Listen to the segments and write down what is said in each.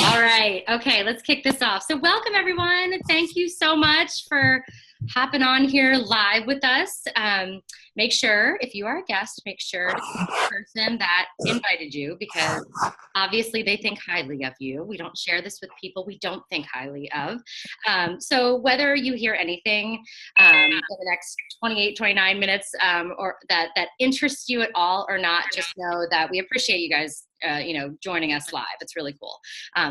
All right. Okay, let's kick this off. So welcome everyone. Thank you so much for hopping on here live with us. Make sure, if you are a guest, make sure to thank the person that invited you, because obviously they think highly of you. We don't share this with people we don't think highly of. So whether you hear anything in the next 28, 29 minutes or that interests you at all or not, just know that we appreciate you guys joining us live. It's really cool.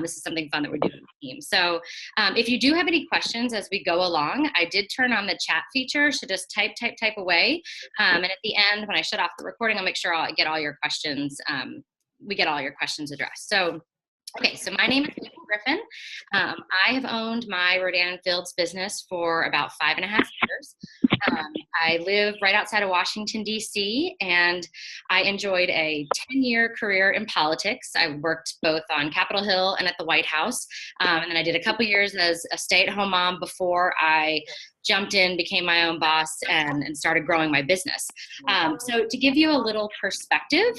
This is something fun that we're doing with the team. So if you do have any questions as we go along, I did turn on the chat feature, so just type away. And at the end, when I shut off the recording, I'll make sure I'll get all your questions. We get all your questions addressed. So okay, so my name is Megan Griffin. I have owned my Rodan & Fields business for about 5.5 years. I live right outside of Washington, D.C., and I enjoyed a 10-year career in politics. I worked both on Capitol Hill and at the White House, and then I did a couple years as a stay-at-home mom before I jumped in, became my own boss, and started growing my business. So to give you a little perspective,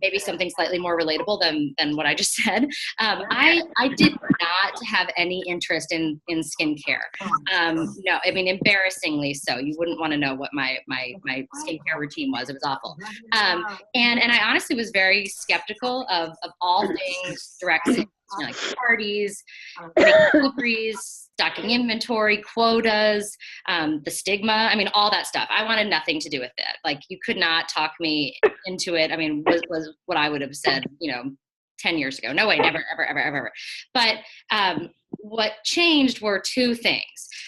maybe something slightly more relatable than what I just said, I did not have any interest in skincare. No, I mean, embarrassingly so. You wouldn't want to know what my skincare routine was. It was awful. And I honestly was very skeptical of all things direct sales, like parties, deliveries, stocking inventory, quotas, the stigma. I mean, all that stuff. I wanted nothing to do with it. Like, you could not talk me into it. I mean, was what I would have said, 10 years ago. No way, never, ever. But what changed were two things.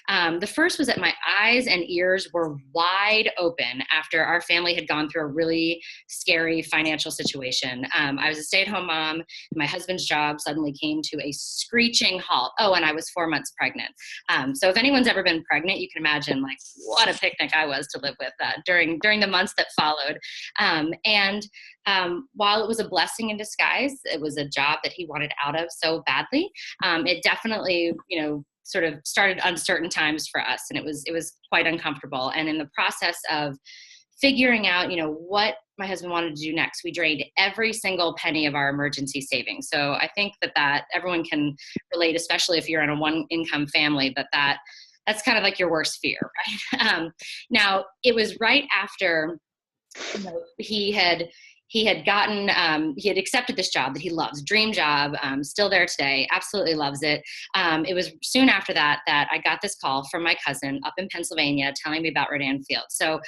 The first was that my eyes and ears were wide open after our family had gone through a really scary financial situation. I was a stay-at-home mom. My husband's job suddenly came to a screeching halt. Oh, and I was 4 months pregnant. So if anyone's ever been pregnant, you can imagine like what a picnic I was to live with during the months that followed. While it was a blessing in disguise, it was a job that he wanted out of so badly. It definitely, sort of started uncertain times for us, and it was quite uncomfortable. And in the process of figuring out, what my husband wanted to do next, we drained every single penny of our emergency savings. So I think that everyone can relate, especially if you're in a one-income family, that's kind of like your worst fear, right? Now, it was right after he had accepted this job that he loves, dream job, still there today, absolutely loves it. It was soon after that I got this call from my cousin up in Pennsylvania telling me about Rodan Fields. So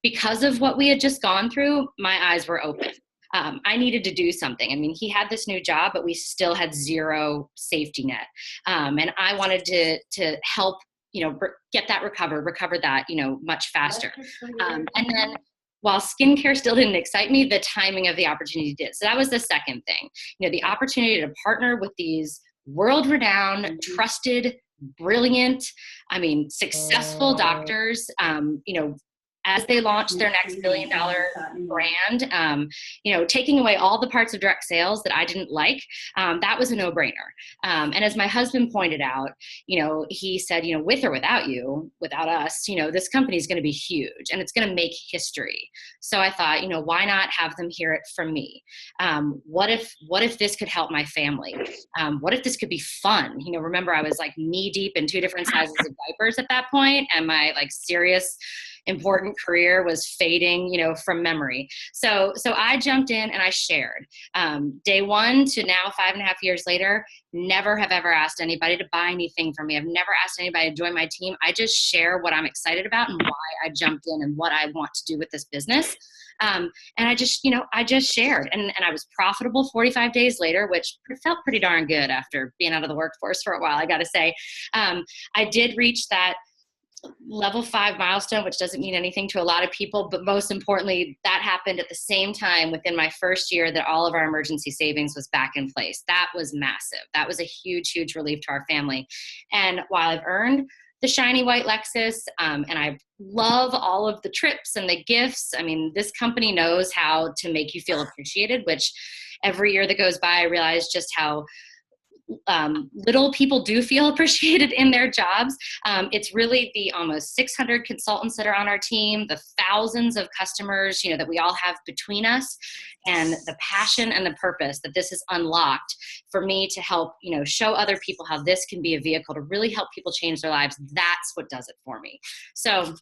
because of what we had just gone through, my eyes were open. I needed to do something. I mean, he had this new job, but we still had zero safety net. And I wanted to help, get that recover that, much faster. And then while skincare still didn't excite me, the timing of the opportunity did. So that was the second thing, the opportunity to partner with these world-renowned, trusted, brilliant, successful doctors, as they launched their next billion-dollar brand, taking away all the parts of direct sales that I didn't like, that was a no-brainer. And as my husband pointed out, he said, with or without you, without us, this company is going to be huge and it's going to make history. So I thought, why not have them hear it from me? What if this could help my family? What if this could be fun? Remember, I was like knee deep in 2 different sizes of diapers at that point, and my serious important career was fading, from memory. So I jumped in and I shared. Day one to now, 5.5 years later, never have ever asked anybody to buy anything from me. I've never asked anybody to join my team. I just share what I'm excited about and why I jumped in and what I want to do with this business. And I just shared, and I was profitable 45 days later, which felt pretty darn good after being out of the workforce for a while, I got to say. I did reach that level 5 milestone, which doesn't mean anything to a lot of people, but most importantly, that happened at the same time within my first year that all of our emergency savings was back in place. That was massive. That was a huge, huge relief to our family. And while I've earned the shiny white Lexus, and I love all of the trips and the gifts, this company knows how to make you feel appreciated, which every year that goes by, I realize just how little people do feel appreciated in their jobs. It's really the almost 600 consultants that are on our team, the thousands of customers, that we all have between us, and the passion and the purpose that this has unlocked for me to help, show other people how this can be a vehicle to really help people change their lives. That's what does it for me. So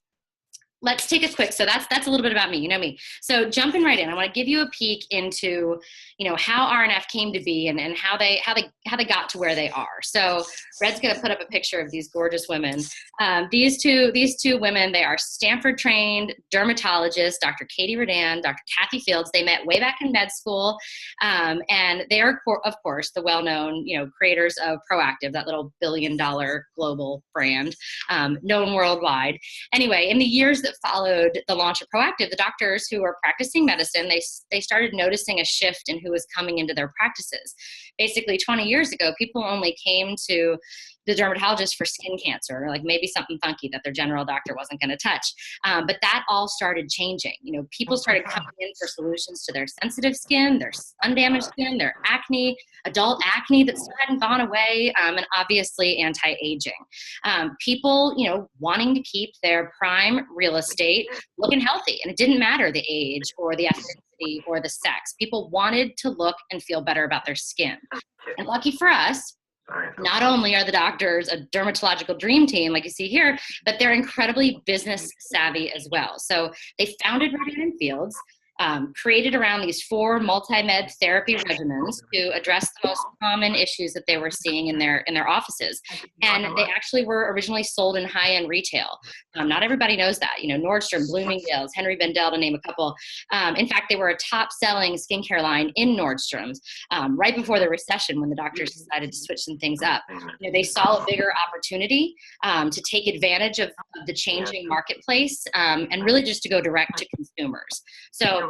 let's take a quick, so that's a little bit about me, me. So jumping right in, I want to give you a peek into, how RNF came to be and how they got to where they are. So Red's going to put up a picture of these gorgeous women. These two women, they are Stanford trained dermatologists, Dr. Katie Redan, Dr. Kathy Fields. They met way back in med school. And they are, of course, the well-known, creators of Proactiv, that little billion-dollar global brand, known worldwide. Anyway, in the years that followed the launch of Proactiv, the doctors who were practicing medicine, they started noticing a shift in who was coming into their practices. Basically, 20 years ago, people only came to the dermatologist for skin cancer, or like maybe something funky that their general doctor wasn't going to touch. But that all started changing. People started coming in for solutions to their sensitive skin, their sun-damaged skin, their acne, adult acne that still hadn't gone away, and obviously anti-aging. People, wanting to keep their prime real estate looking healthy, and it didn't matter the age or the ethnicity or the sex. People wanted to look and feel better about their skin. And lucky for us, not only are the doctors a dermatological dream team, like you see here, but they're incredibly business savvy as well. So they founded Redan & Fields, created around these 4 multi-med therapy regimens to address the most common issues that they were seeing in their offices. And they actually were originally sold in high-end retail. Not everybody knows that. Nordstrom, Bloomingdale's, Henry Bendel, to name a couple. In fact, they were a top-selling skincare line in Nordstrom's right before the recession, when the doctors decided to switch some things up. They saw a bigger opportunity to take advantage of the changing marketplace, and really just to go direct to consumers. So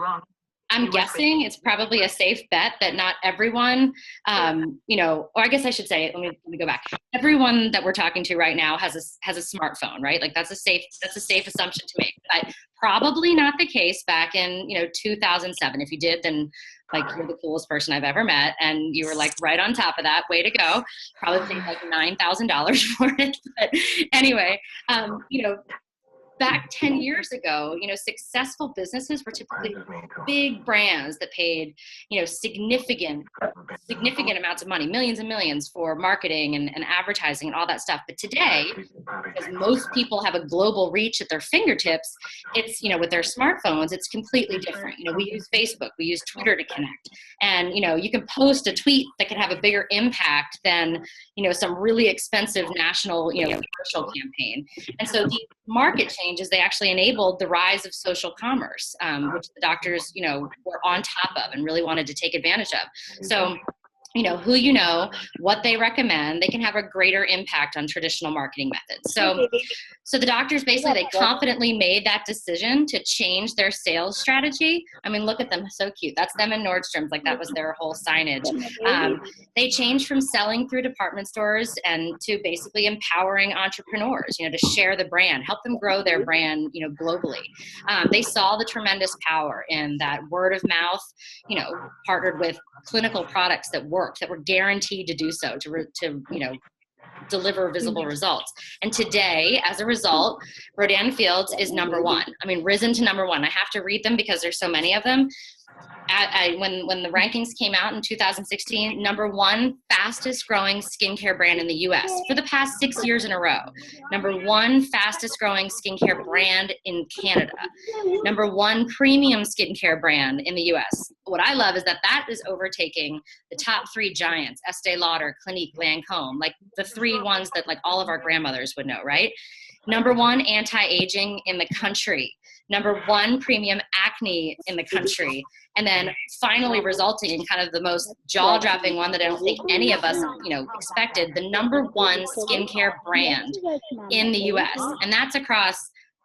I'm guessing it's probably a safe bet that not everyone, or I guess I should say, let me go back. Everyone that we're talking to right now has a smartphone, right? Like that's a safe assumption to make. But probably not the case back in 2007. If you did, then like you're the coolest person I've ever met, and you were like right on top of that. Way to go! Probably paid like $9,000 for it. But anyway, back 10 years ago, successful businesses were typically big brands that paid, significant amounts of money, millions and millions for marketing and advertising and all that stuff. But today, because most people have a global reach at their fingertips, it's, with their smartphones, it's completely different. We use Facebook, we use Twitter to connect. And, you can post a tweet that can have a bigger impact than, some really expensive national, commercial campaign. And so the market changes, they actually enabled the rise of social commerce, which the doctors, were on top of and really wanted to take advantage of. So, who what they recommend, they can have a greater impact on traditional marketing methods. So the doctors basically, they confidently made that decision to change their sales strategy. I mean, look at them, so cute. That's them in Nordstrom's, like that was their whole signage. They changed from selling through department stores and to basically empowering entrepreneurs, to share the brand, help them grow their brand, globally. They saw the tremendous power in that word of mouth, partnered with clinical products that worked, that were guaranteed to do so, to deliver visible results. And today, as a result, Redan & Fields is number 1. I mean, risen to number 1. I have to read them because there's so many of them. When the rankings came out in 2016, number 1 fastest growing skincare brand in the US for the past 6 years in a row. Number 1 fastest growing skincare brand in Canada. Number 1 premium skincare brand in the US. What I love is that is overtaking the top 3 giants, Estee Lauder, Clinique, Lancome, like the 3 ones that like all of our grandmothers would know, right? Number 1 anti-aging in the country. Number 1 premium acne in the country. And then finally resulting in kind of the most jaw-dropping one that I don't think any of us, expected, the number 1 skincare brand in the US. And that's across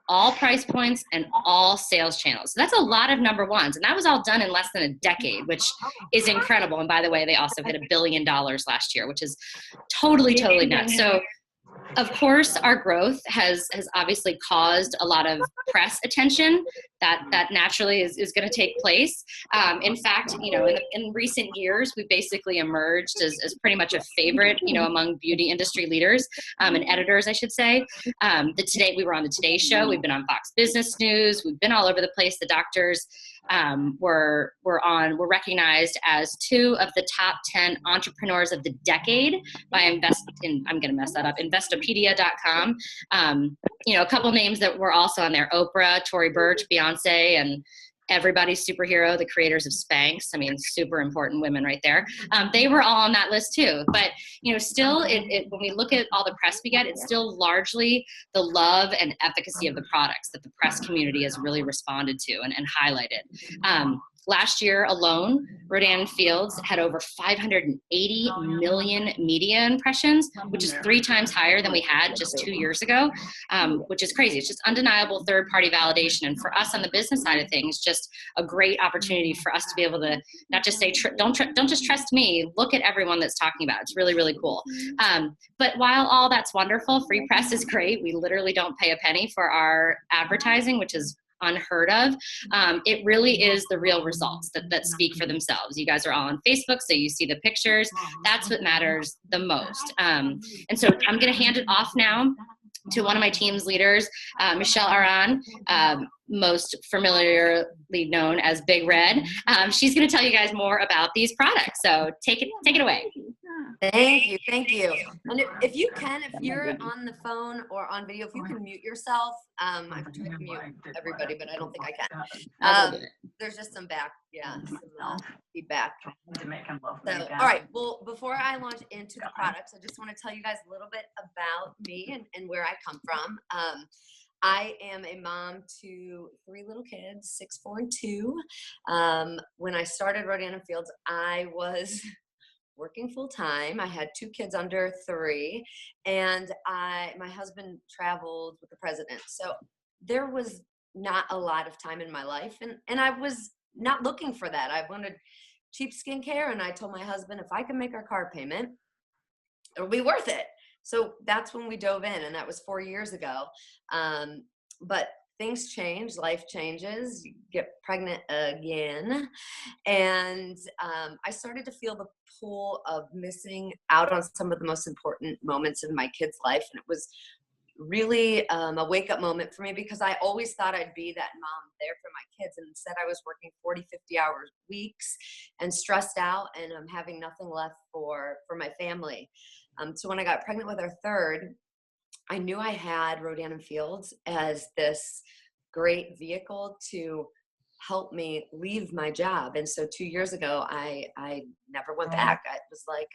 all price points and all sales channels. So that's a lot of number 1s. And that was all done in less than a decade, which is incredible. And by the way, they also hit $1 billion last year, which is totally nuts. So of course, our growth has obviously caused a lot of press attention that naturally is going to take place. In fact, in recent years, we basically emerged as pretty much a favorite, among beauty industry leaders and editors, I should say. We were on the Today Show. We've been on Fox Business News. We've been all over the place. The doctors were recognized as 2 of the top 10 entrepreneurs of the decade by I'm going to mess that up, Investopedia.com. A couple names that were also on there: Oprah, Tory Burch, Beyonce, and everybody's superhero, the creators of Spanx. I mean, super important women right there. They were all on that list too. But, still, when we look at all the press we get, it's still largely the love and efficacy of the products that the press community has really responded to and highlighted. Last year alone, Rodan & Fields had over 580 million media impressions, which is 3 times higher than we had just 2 years ago, which is crazy. It's just undeniable third-party validation. And for us on the business side of things, just a great opportunity for us to be able to not just say, don't just trust me, look at everyone that's talking about it. It's really, really cool. But while all that's wonderful, free press is great. We literally don't pay a penny for our advertising, which is unheard of. It really is the real results that speak for themselves. You guys are all on Facebook, so you see the pictures. That's what matters the most. And so I'm going to hand it off now to one of my team's leaders, Michelle Aran, most familiarly known as Big Red. She's going to tell you guys more about these products. So take it away. Thank you. And if you're on the phone or on video, if you can mute yourself, I've tried to mute everybody, but I don't think I can. There's just some feedback. So, all right. Well, before I launch into the products, I just want to tell you guys a little bit about me and where I come from. I am a mom to 3 little kids, 6, 4, and 2. When I started Rodan & Fields, I was working full time. I had 2 kids under 3, and my husband traveled with the president. So there was not a lot of time in my life, and I was not looking for that. I wanted cheap skincare, and I told my husband, if I can make our car payment, it'll be worth it. So that's when we dove in, and that was 4 years ago. But things change, life changes, you get pregnant again. And I started to feel the pull of missing out on some of the most important moments in my kid's life. And it was really a wake-up moment for me, because I always thought I'd be that mom there for my kids. And instead I was working 40, 50 hour weeks and stressed out, and I'm having nothing left for my family. So when I got pregnant with our third, I knew I had Rodan & Fields as this great vehicle to help me leave my job. And so 2 years ago, I never went back. I was like,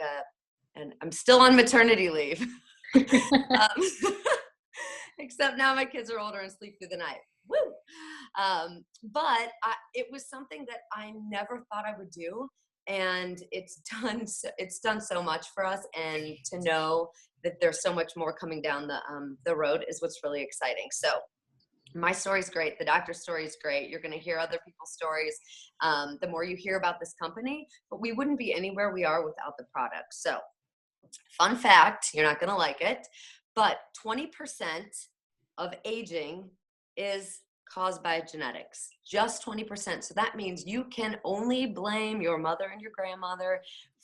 and I'm still on maternity leave. Except now my kids are older and sleep through the night. Woo! But it was something that I never thought I would do. And it's done so much for us, and to know that there's so much more coming down the road is what's really exciting. So my story's great. The doctor's story is great. You're going to hear other people's stories the more you hear about this company, but we wouldn't be anywhere we are without the product. So fun fact, you're not going to like it, but 20% of aging is caused by genetics, just 20%. So that means you can only blame your mother and your grandmother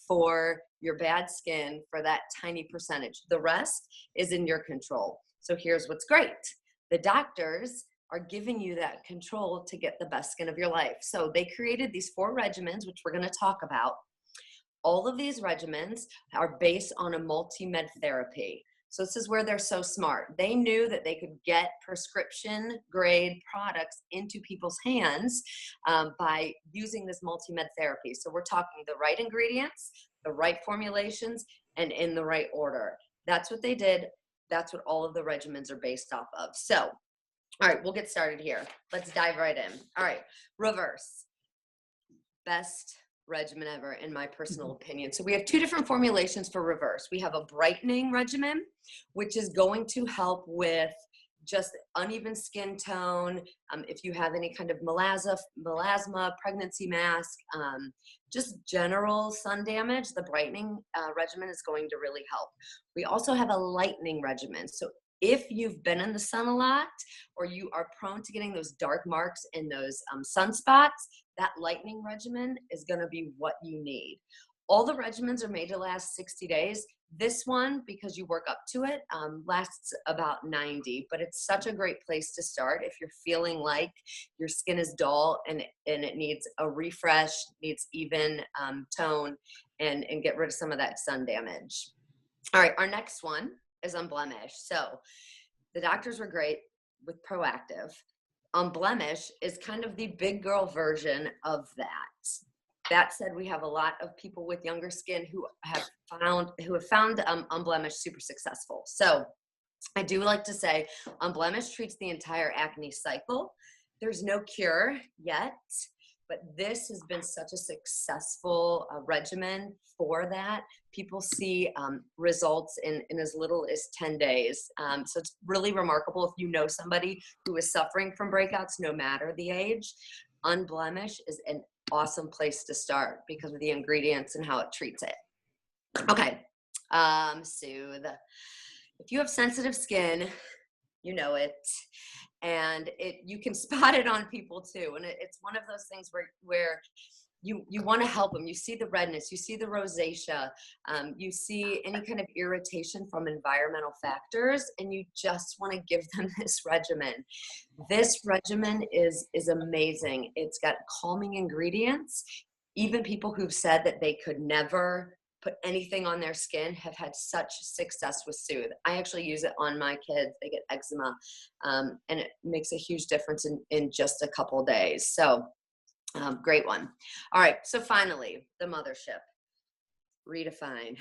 for your bad skin for that tiny percentage. The rest is in your control. So here's what's great. The doctors are giving you that control to get the best skin of your life. So they created these 4 regimens, which we're going to talk about. All of these regimens are based on a multi-med therapy. So this is where they're so smart. They knew that they could get prescription grade products into people's hands by using this multi-med therapy. So we're talking the right ingredients, the right formulations, and in the right order. That's what they did. That's what all of the regimens are based off of. So, all right, we'll get started here. Let's dive right in. All right, Reverse. Best regimen ever, in my personal opinion. So we have 2 different formulations for Reverse. We have a brightening regimen, which is going to help with just uneven skin tone. If you have any kind of melasma, pregnancy mask, just general sun damage, the brightening regimen is going to really help. We also have a lightening regimen. So if you've been in the sun a lot, or you are prone to getting those dark marks and those sunspots, that lightening regimen is going to be what you need. All the regimens are made to last 60 days. This one, because you work up to it, lasts about 90, but it's such a great place to start if you're feeling like your skin is dull and it needs a refresh, needs even tone, and get rid of some of that sun damage. All right, our next one is Unblemished. So the doctors were great with Proactiv. Unblemished is kind of the big girl version of that. That said, we have a lot of people with younger skin who have found Unblemished super successful. So I do like to say Unblemished treats the entire acne cycle. There's no cure yet, but this has been such a successful regimen for that. People see results in as little as 10 days. So it's really remarkable if you know somebody who is suffering from breakouts, no matter the age. Unblemished is an awesome place to start because of the ingredients and how it treats it. Okay, Soothe. If you have sensitive skin, you know it, and you can spot it on people too. And it's one of those things where you want to help them. You see the redness, you see the rosacea, you see any kind of irritation from environmental factors, and you just want to give them this regimen. This regimen is amazing. It's got calming ingredients. Even people who've said that they could never put anything on their skin have had such success with Soothe. I actually use it on my kids. They get eczema, and it makes a huge difference in just a couple days. So great one. All right, so finally, the mothership. Redefine.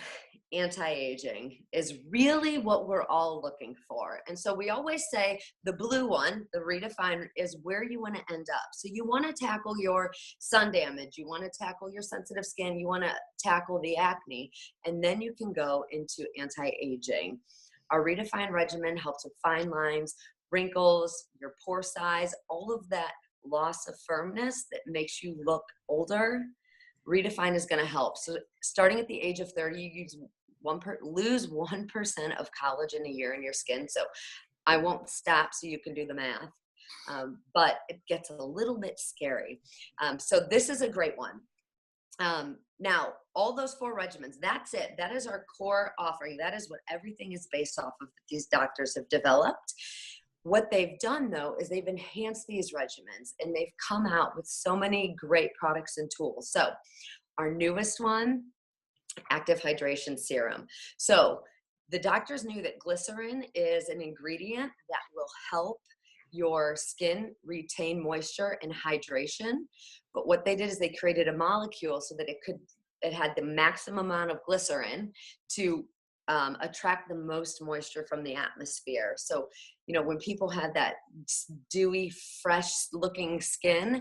Anti-aging is really what we're all looking for. And so we always say the blue one, the Redefine, is where you want to end up. So you want to tackle your sun damage, you want to tackle your sensitive skin, you want to tackle the acne, and then you can go into anti-aging. Our Redefine regimen helps with fine lines, wrinkles, your pore size, all of that loss of firmness that makes you look older. Redefine is going to help. So starting at the age of 30, you lose 1% of collagen a year in your skin. So I won't stop so you can do the math, but it gets a little bit scary. So this is a great one. Now, all those 4 regimens, that's it. That is our core offering. That is what everything is based off of that these doctors have developed. What they've done, though, is they've enhanced these regimens, and they've come out with so many great products and tools. So our newest one, Active Hydration Serum. So the doctors knew that glycerin is an ingredient that will help your skin retain moisture and hydration. But what they did is they created a molecule so that it had the maximum amount of glycerin to attract the most moisture from the atmosphere. So, when people have that dewy, fresh looking skin,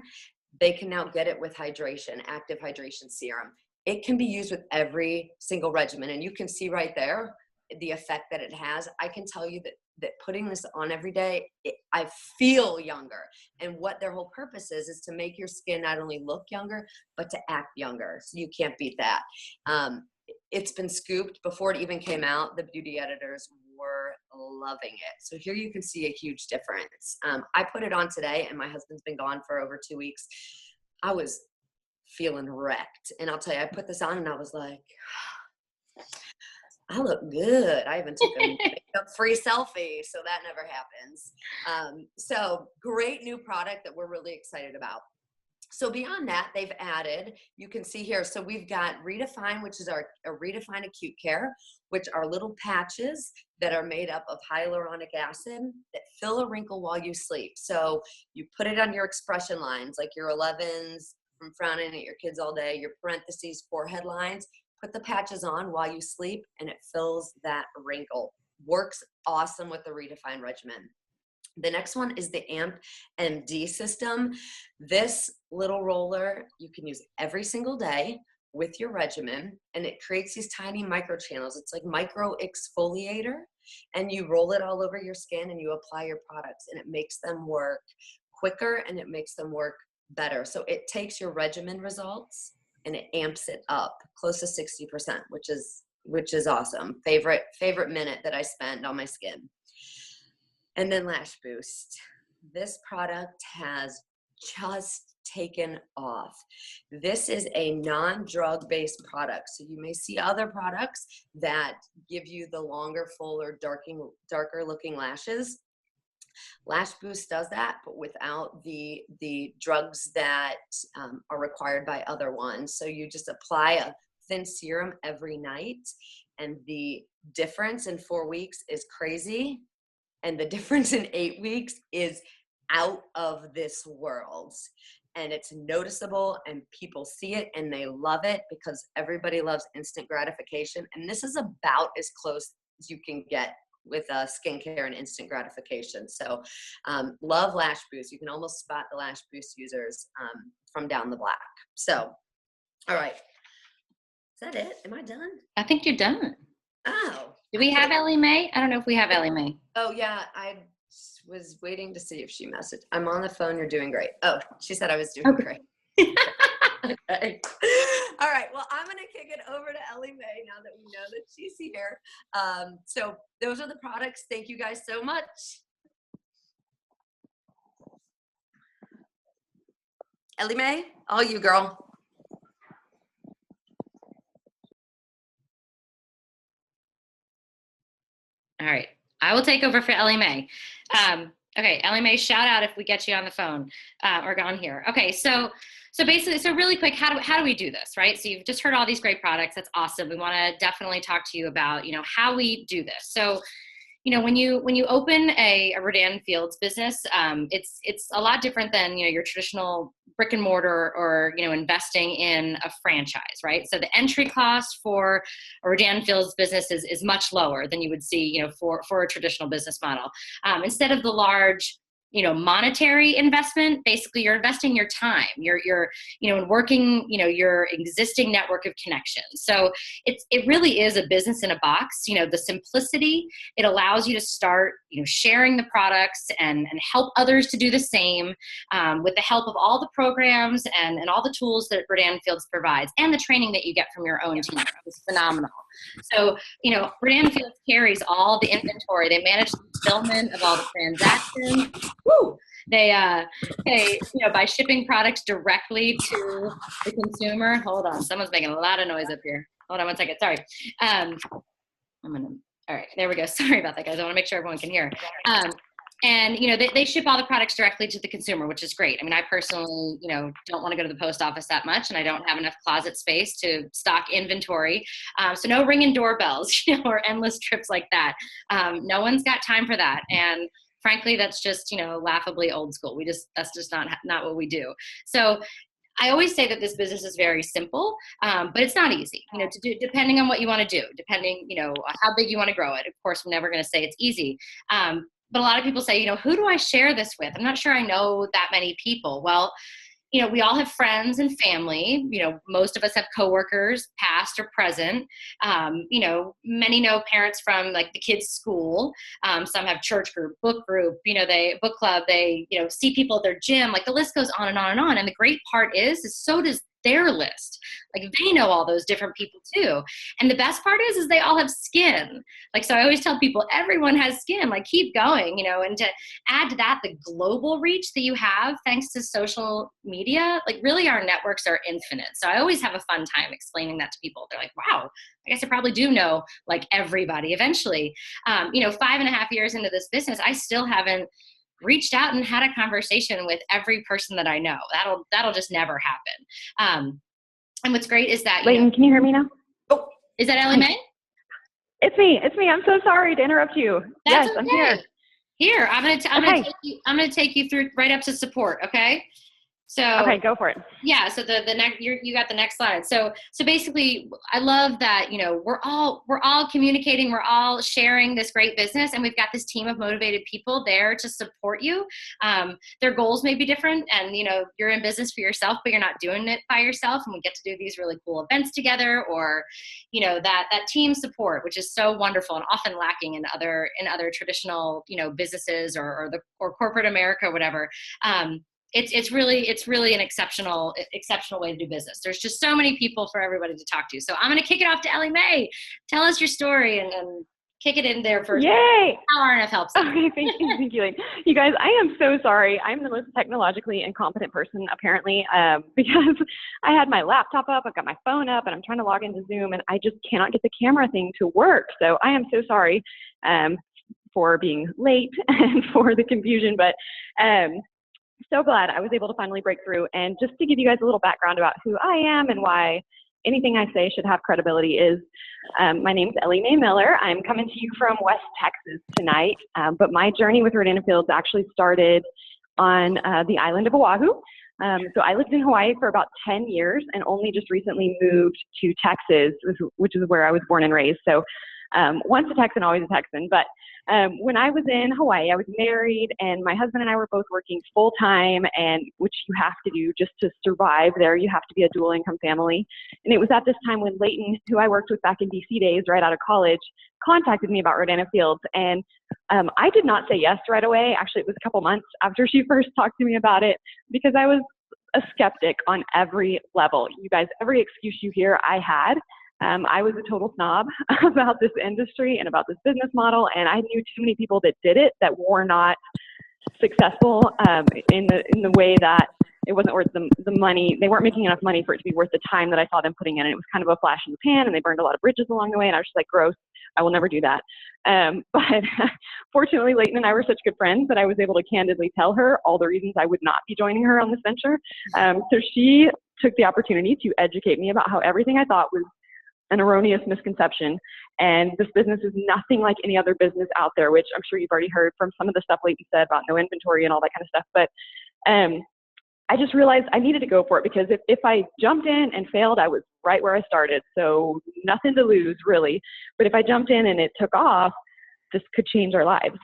they can now get it with hydration, Active Hydration Serum. It can be used with every single regimen, and you can see right there the effect that it has. I can tell you that putting this on every day, I feel younger. And what their whole purpose is to make your skin not only look younger, but to act younger. So you can't beat that. It's been scooped before it even came out. The beauty editors were loving it. So here you can see a huge difference. I put it on today, and my husband's been gone for over 2 weeks. I was feeling wrecked. And I'll tell you, I put this on and I was like, I look good. I even took a makeup-free selfie, so that never happens. So great new product that we're really excited about. So beyond that, they've added, you can see here, so we've got Redefine, which is our Redefine Acute Care, which are little patches that are made up of hyaluronic acid that fill a wrinkle while you sleep. So you put it on your expression lines, like your 11s from frowning at your kids all day, your parentheses, forehead lines, put the patches on while you sleep, and it fills that wrinkle. Works awesome with the Redefine regimen. The next one is the AMP MD system. This little roller you can use every single day with your regimen, and it creates these tiny microchannels. It's like micro exfoliator, and you roll it all over your skin and you apply your products, and it makes them work quicker and it makes them work better. So it takes your regimen results and it amps it up close to 60%, which is awesome. Favorite minute that I spend on my skin. And then Lash Boost. This product has just taken off. This is a non-drug based product. So you may see other products that give you the longer, fuller, darker looking lashes. Lash Boost does that, but without the drugs that are required by other ones. So you just apply a thin serum every night, and the difference in 4 weeks is crazy. And the difference in 8 weeks is out of this world. And it's noticeable, and people see it and they love it, because everybody loves instant gratification. And this is about as close as you can get with skincare and instant gratification. So love Lash Boost. You can almost spot the Lash Boost users from down the block. So, all right. Is that it? Am I done? I think you're done. Oh. Do we have Ellie Mae? I don't know if we have Ellie Mae. Oh, yeah. I was waiting to see if she messaged. I'm on the phone. You're doing great. Oh, she said I was doing great. Okay. All right. Well, I'm going to kick it over to Ellie Mae now that we know that she's here. So those are the products. Thank you guys so much. Ellie Mae, all you, girl. All right. I will take over for Ellie Mae. Okay, Ellie Mae, shout out if we get you on the phone or on here. Okay, so basically, so really quick, how do we do this, right? So you've just heard all these great products. That's awesome. We want to definitely talk to you about, how we do this. So, when you open a Rodan Fields business, it's a lot different than, your traditional brick and mortar or, investing in a franchise, right? So the entry cost for a Rodan Fields business is much lower than you would see, for a traditional business model. Instead of the large, monetary investment, basically you're investing your time, you're in working, your existing network of connections. So it really is a business in a box. The simplicity, it allows you to start, sharing the products and help others to do the same with the help of all the programs and all the tools that Rodan Fields provides, and the training that you get from your own team. It's phenomenal. So, Rodan Fields carries all the inventory. They manage the fulfillment of all the transactions. Woo! They by shipping products directly to the consumer. Hold on, someone's making a lot of noise up here. Hold on one second. Sorry. All right, there we go. Sorry about that, guys. I want to make sure everyone can hear. And, they ship all the products directly to the consumer, which is great. I mean, I personally, don't want to go to the post office that much, and I don't have enough closet space to stock inventory. So no ringing doorbells, or endless trips like that. No one's got time for that. And frankly, that's just, laughably old school. That's just not what we do. So I always say that this business is very simple, but it's not easy, to do, depending on what you want to do, depending, how big you want to grow it. Of course, I'm never going to say it's easy. But a lot of people say, who do I share this with? I'm not sure I know that many people. Well, we all have friends and family. Most of us have coworkers, past or present. Many know parents from like the kids' school. Some have church group, book book club. They, see people at their gym. Like the list goes on and on and on. And the great part is so does their list. Like they know all those different people too. And the best part is they all have skin. Like, so I always tell people, everyone has skin, like keep going, and to add to that, the global reach that you have, thanks to social media, like really our networks are infinite. So I always have a fun time explaining that to people. They're like, wow, I guess I probably do know like everybody eventually. 5.5 years into this business, I still haven't reached out and had a conversation with every person that I know. That'll just never happen. And what's great is that, Layton, can you hear me now? Oh, is that Ellie Mae? It's me. I'm so sorry to interrupt you. That's yes, okay. I'm here. Here, I'm gonna take you through right up to support. Okay. So okay, go for it. Yeah. So the next, you got the next slide. So basically, I love that we're all communicating, we're all sharing this great business, and we've got this team of motivated people there to support you. Their goals may be different, and you're in business for yourself, but you're not doing it by yourself. And we get to do these really cool events together, or that team support, which is so wonderful and often lacking in other traditional businesses or corporate America, or whatever. it's really an exceptional way to do business. There's just so many people for everybody to talk to. So I'm going to kick it off to Ellie Mae. Tell us your story and kick it in there first. Yay! How RNF helps us. Okay, thank you, thank you. You guys, I am so sorry. I'm the most technologically incompetent person, apparently, because I had my laptop up, I've got my phone up, and I'm trying to log into Zoom, and I just cannot get the camera thing to work. So I am so sorry for being late and for the confusion, but so glad I was able to finally break through. And just to give you guys a little background about who I am and why anything I say should have credibility is, my name's Ellie Mae Miller. I'm coming to you from West Texas tonight, but my journey with Rodanna Fields actually started on the island of Oahu. So I lived in Hawaii for about 10 years and only just recently moved to Texas, which is where I was born and raised. So once a Texan, always a Texan. But when I was in Hawaii, I was married, and my husband and I were both working full time, and which you have to do just to survive there. You have to be a dual income family. And it was at this time when Leighton, who I worked with back in DC days, right out of college, contacted me about Rodanna Fields. And I did not say yes right away. Actually, it was a couple months after she first talked to me about it, because I was a skeptic on every level. You guys, every excuse you hear I had. I was a total snob about this industry and about this business model, and I knew too many people that did it that were not successful in the way that it wasn't worth the money. They weren't making enough money for it to be worth the time that I saw them putting in. And it was kind of a flash in the pan, and they burned a lot of bridges along the way, and I was just like, gross, I will never do that. But fortunately, Leighton and I were such good friends that I was able to candidly tell her all the reasons I would not be joining her on this venture. So she took the opportunity to educate me about how everything I thought was an erroneous misconception. And this business is nothing like any other business out there, which I'm sure you've already heard from some of the stuff Leighton said about no inventory and all that kind of stuff. But I just realized I needed to go for it, because if I jumped in and failed, I was right where I started. So nothing to lose, really. But if I jumped in and it took off, this could change our lives.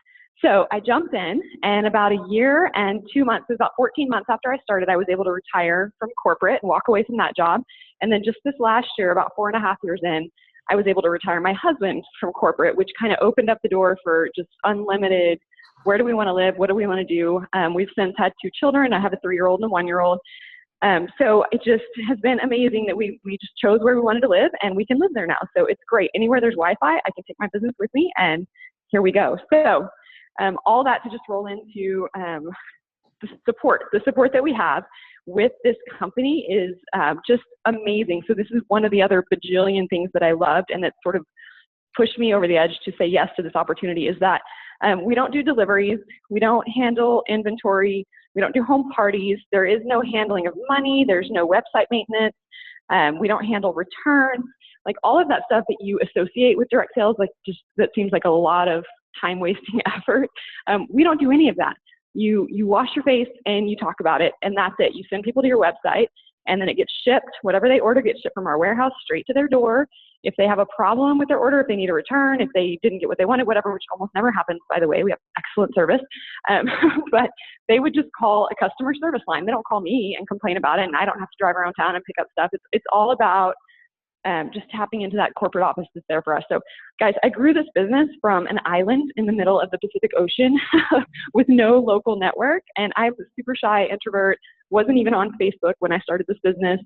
So I jumped in, and about a year and 2 months, it was about 14 months after I started, I was able to retire from corporate and walk away from that job. And then just this last year, about 4.5 years in, I was able to retire my husband from corporate, which kind of opened up the door for just unlimited, where do we want to live? What do we want to do? We've since had 2 children. I have a 3-year-old and a 1-year-old. So it just has been amazing that we just chose where we wanted to live, and we can live there now. So it's great. Anywhere there's Wi-Fi, I can take my business with me, and here we go. So all that to just roll into the support that we have with this company is just amazing. So this is one of the other bajillion things that I loved, and that sort of pushed me over the edge to say yes to this opportunity, is that we don't do deliveries, we don't handle inventory, we don't do home parties, there is no handling of money, there's no website maintenance, we don't handle returns, like all of that stuff that you associate with direct sales, like just that seems like a lot of time wasting effort. We don't do any of that. You wash your face and you talk about it, and that's it. You send people to your website, and then it gets shipped. Whatever they order gets shipped from our warehouse straight to their door. If they have a problem with their order, if they need a return, if they didn't get what they wanted, whatever, which almost never happens, by the way, we have excellent service. But they would just call a customer service line. They don't call me and complain about it, and I don't have to drive around town and pick up stuff. It's all about just tapping into that corporate office that's there for us. So guys, I grew this business from an island in the middle of the Pacific Ocean with no local network. And I was a super shy introvert, wasn't even on Facebook when I started this business.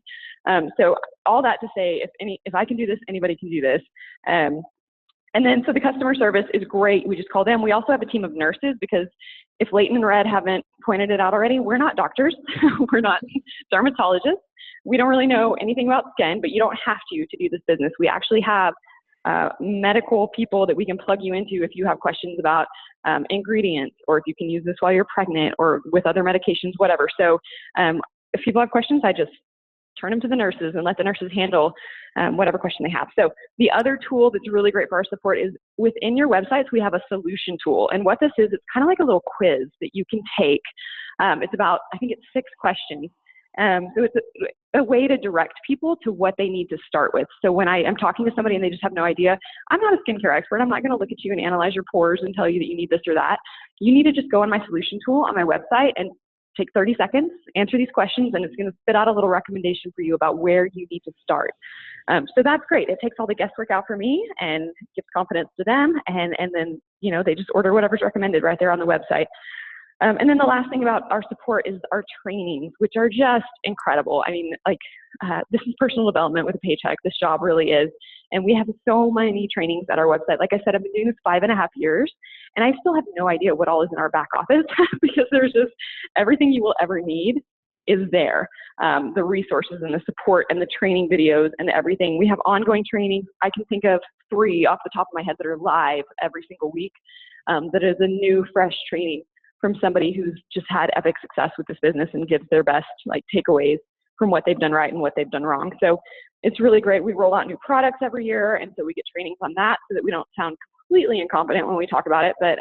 So all that to say, if I can do this, anybody can do this. And then, so the customer service is great. We just call them. We also have a team of nurses, because if Leighton and Red haven't pointed it out already, we're not doctors. We're not dermatologists. We don't really know anything about skin, but you don't have to do this business. We actually have medical people that we can plug you into if you have questions about ingredients, or if you can use this while you're pregnant, or with other medications, whatever. So if people have questions, I just turn them to the nurses and let the nurses handle whatever question they have. So the other tool that's really great for our support is within your websites, we have a solution tool. And what this is, it's kind of like a little quiz that you can take. It's about, I think it's 6 questions. So it's a way to direct people to what they need to start with. So when I am talking to somebody and they just have no idea, I'm not a skincare expert. I'm not going to look at you and analyze your pores and tell you that you need this or that. You need to just go on my solution tool on my website and take 30 seconds, answer these questions, and it's going to spit out a little recommendation for you about where you need to start. So that's great. It takes all the guesswork out for me and gives confidence to them. And then, you know, they just order whatever's recommended right there on the website. And then the last thing about our support is our trainings, which are just incredible. I mean, like, this is personal development with a paycheck. This job really is. And we have so many trainings at our website. Like I said, I've been doing this 5.5 years, and I still have no idea what all is in our back office because there's just everything you will ever need is there. The resources and the support and the training videos and everything. We have ongoing trainings. I can think of 3 off the top of my head that are live every single week. That is a new, fresh training from somebody who's just had epic success with this business and gives their best like takeaways from what they've done right and what they've done wrong. So it's really great. We roll out new products every year, and so we get trainings on that so that we don't sound completely incompetent when we talk about it. But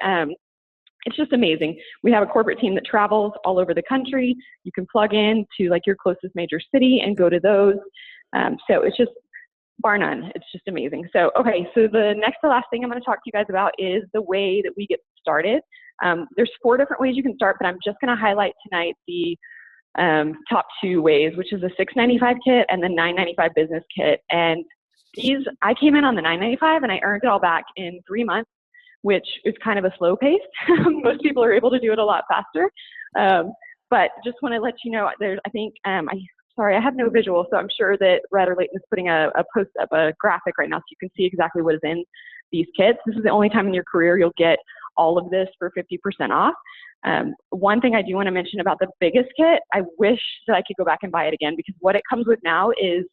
it's just amazing. We have a corporate team that travels all over the country. You can plug in to like your closest major city and go to those. So it's just bar none. It's just amazing. So, okay, so the next to last thing I'm going to talk to you guys about is the way that we get started. There's 4 different ways you can start, but I'm just going to highlight tonight the top 2 ways, which is the $6.95 kit and the $9.95 business kit. And these, I came in on the $9.95 and I earned it all back in 3 months, which is kind of a slow pace. Most people are able to do it a lot faster. But just want to let you know, there's, I think, sorry, I have no visual, so I'm sure that Red or Leighton is putting a post up, a graphic right now, so you can see exactly what is in these kits. This is the only time in your career you'll get all of this for 50% off. One thing I do want to mention about the biggest kit, I wish that I could go back and buy it again, because what it comes with now is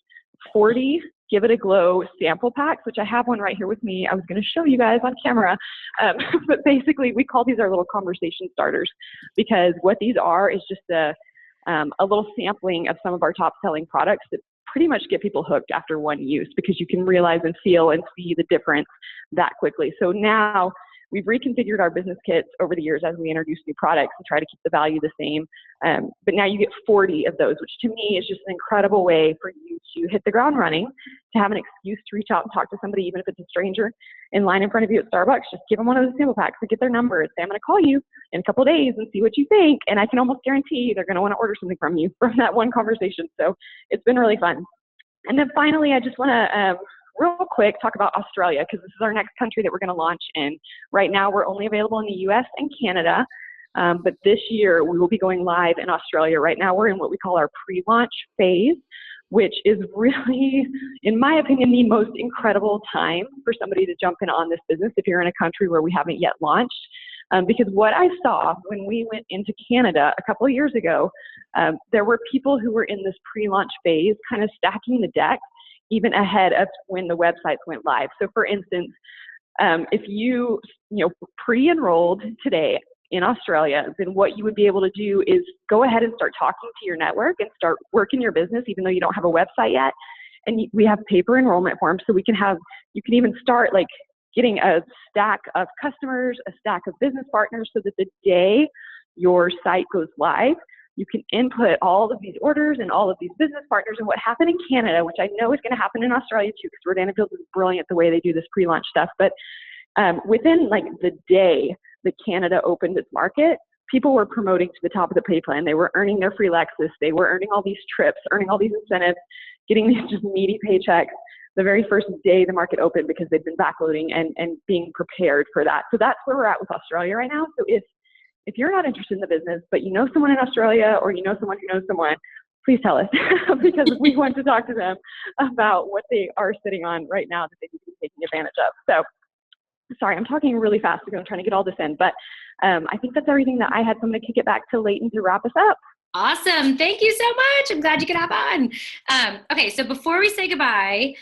40 Give It a Glow sample packs, which I have one right here with me. I was going to show you guys on camera, but basically we call these our little conversation starters, because what these are is just a little sampling of some of our top selling products that pretty much get people hooked after one use, because you can realize and feel and see the difference that quickly. So now we've reconfigured our business kits over the years as we introduce new products and try to keep the value the same. But now you get 40 of those, which to me is just an incredible way for you to hit the ground running, to have an excuse to reach out and talk to somebody, even if it's a stranger in line in front of you at Starbucks. Just give them one of those sample packs and get their number and say, I'm going to call you in a couple of days and see what you think. And I can almost guarantee they're going to want to order something from you from that one conversation. So it's been really fun. And then finally, I just want to real quick talk about Australia, because this is our next country that we're going to launch in. Right now, we're only available in the US and Canada, but this year we will be going live in Australia. Right now, we're in what we call our pre-launch phase, which is really, in my opinion, the most incredible time for somebody to jump in on this business if you're in a country where we haven't yet launched. Because what I saw when we went into Canada a couple of years ago, there were people who were in this pre-launch phase kind of stacking the deck even ahead of when the websites went live. So for instance, if you pre-enrolled today in Australia, then what you would be able to do is go ahead and start talking to your network and start working your business, even though you don't have a website yet. And we have paper enrollment forms, so you can even start like getting a stack of customers, a stack of business partners, so that the day your site goes live, you can input all of these orders and all of these business partners. And what happened in Canada, which I know is going to happen in Australia too, because Rodan & Fields is brilliant the way they do this pre-launch stuff. But within like the day that Canada opened its market, people were promoting to the top of the pay plan. They were earning their free Lexus. They were earning all these trips, earning all these incentives, getting these just meaty paychecks the very first day the market opened, because they've been backloading and being prepared for that. So that's where we're at with Australia right now. So if you're not interested in the business, but you know someone in Australia, or you know someone who knows someone, please tell us, because we want to talk to them about what they are sitting on right now that they need to be taking advantage of. So sorry, I'm talking really fast because I'm trying to get all this in, but I think that's everything that I had. So I'm going to kick it back to Leighton to wrap us up. Awesome. Thank you so much. I'm glad you could hop on. Okay, so before we say goodbye,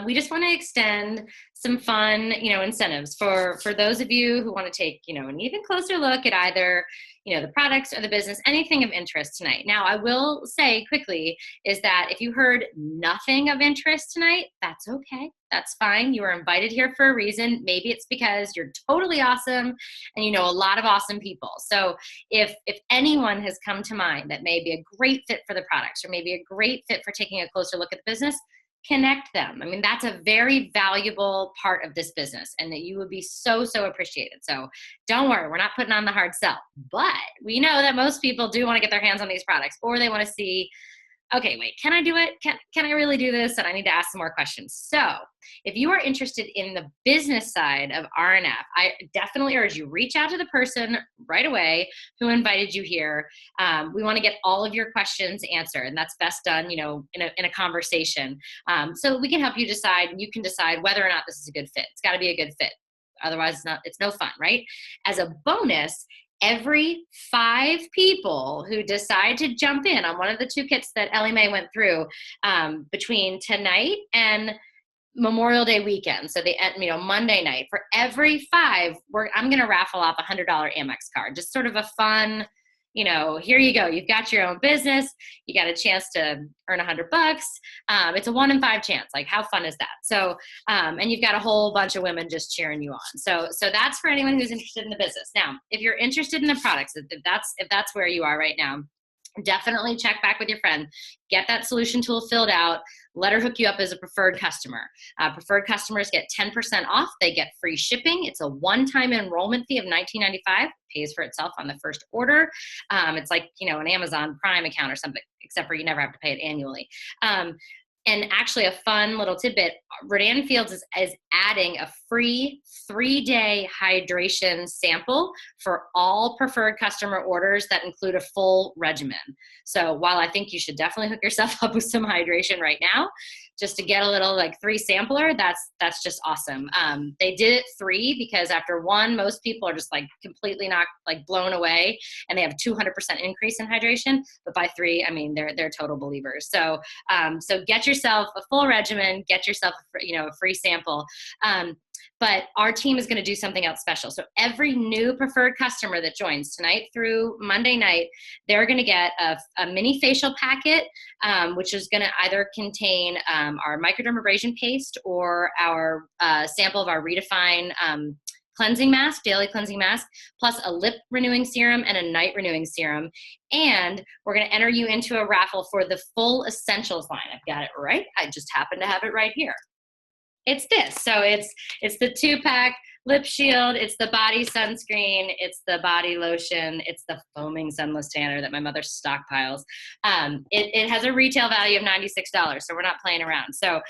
we just want to extend some fun, incentives for those of you who want to take, an even closer look at either, the products or the business, anything of interest tonight. Now, I will say quickly is that if you heard nothing of interest tonight, that's okay. That's fine. You were invited here for a reason. Maybe it's because you're totally awesome and you know a lot of awesome people. So if anyone has come to mind that may be a great fit for the products, or maybe a great fit for taking a closer look at the business, connect them. I mean, that's a very valuable part of this business, and that you would be so appreciated. So don't worry, we're not putting on the hard sell, but we know that most people do want to get their hands on these products, or they want to see okay, wait, can I do it? Can I really do this? And I need to ask some more questions. So if you are interested in the business side of RNF, I definitely urge you, reach out to the person right away who invited you here. We want to get all of your questions answered, and that's best done, in a conversation. So we can help you decide, and you can decide whether or not this is a good fit. It's got to be a good fit. Otherwise, it's no fun, right? As a bonus, every 5 people who decide to jump in on one of the 2 kits that Ellie Mae went through between tonight and Memorial Day weekend, so Monday night, for every 5, I'm going to raffle off a $100 Amex card. Just sort of a fun, here you go. You've got your own business. You got a chance to earn $100. It's a 1 in 5 chance. Like, how fun is that? So, and you've got a whole bunch of women just cheering you on. So that's for anyone who's interested in the business. Now, if you're interested in the products, if that's where you are right now, definitely check back with your friend. Get that solution tool filled out. Let her hook you up as a preferred customer. Preferred customers get 10% off. They get free shipping. It's a one-time enrollment fee of $19.95. Pays for itself on the first order. It's like, an Amazon Prime account or something, except for you never have to pay it annually. And actually, a fun little tidbit, Rodan Fields is adding a free 3-day hydration sample for all preferred customer orders that include a full regimen. So while I think you should definitely hook yourself up with some hydration right now, just to get a little 3 sampler, that's just awesome. They did it 3 because after 1, most people are just completely not blown away, and they have 200% increase in hydration. But by 3, I mean, they're total believers. So get yourself a full regimen, get yourself a free sample. But our team is going to do something else special. So every new preferred customer that joins tonight through Monday night, they're going to get a mini facial packet, which is going to either contain our microdermabrasion paste or our sample of our Redefine cleansing mask, daily cleansing mask, plus a lip renewing serum and a night renewing serum. And we're going to enter you into a raffle for the full essentials line. I've got it right. I just happen to have it right here. It's this. So it's the 2-pack lip shield. It's the body sunscreen. It's the body lotion. It's the foaming sunless tanner that my mother stockpiles. It has a retail value of $96. So we're not playing around. So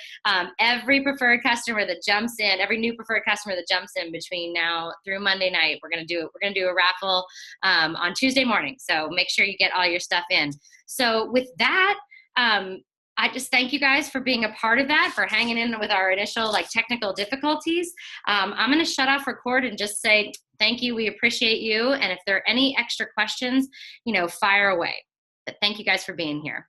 every preferred customer that jumps in, every new preferred customer that jumps in between now through Monday night, we're going to do a raffle on Tuesday morning. So make sure you get all your stuff in. So with that, I just thank you guys for being a part of that, for hanging in with our initial technical difficulties. I'm going to shut off record and just say thank you. We appreciate you. And if there are any extra questions, fire away. But thank you guys for being here.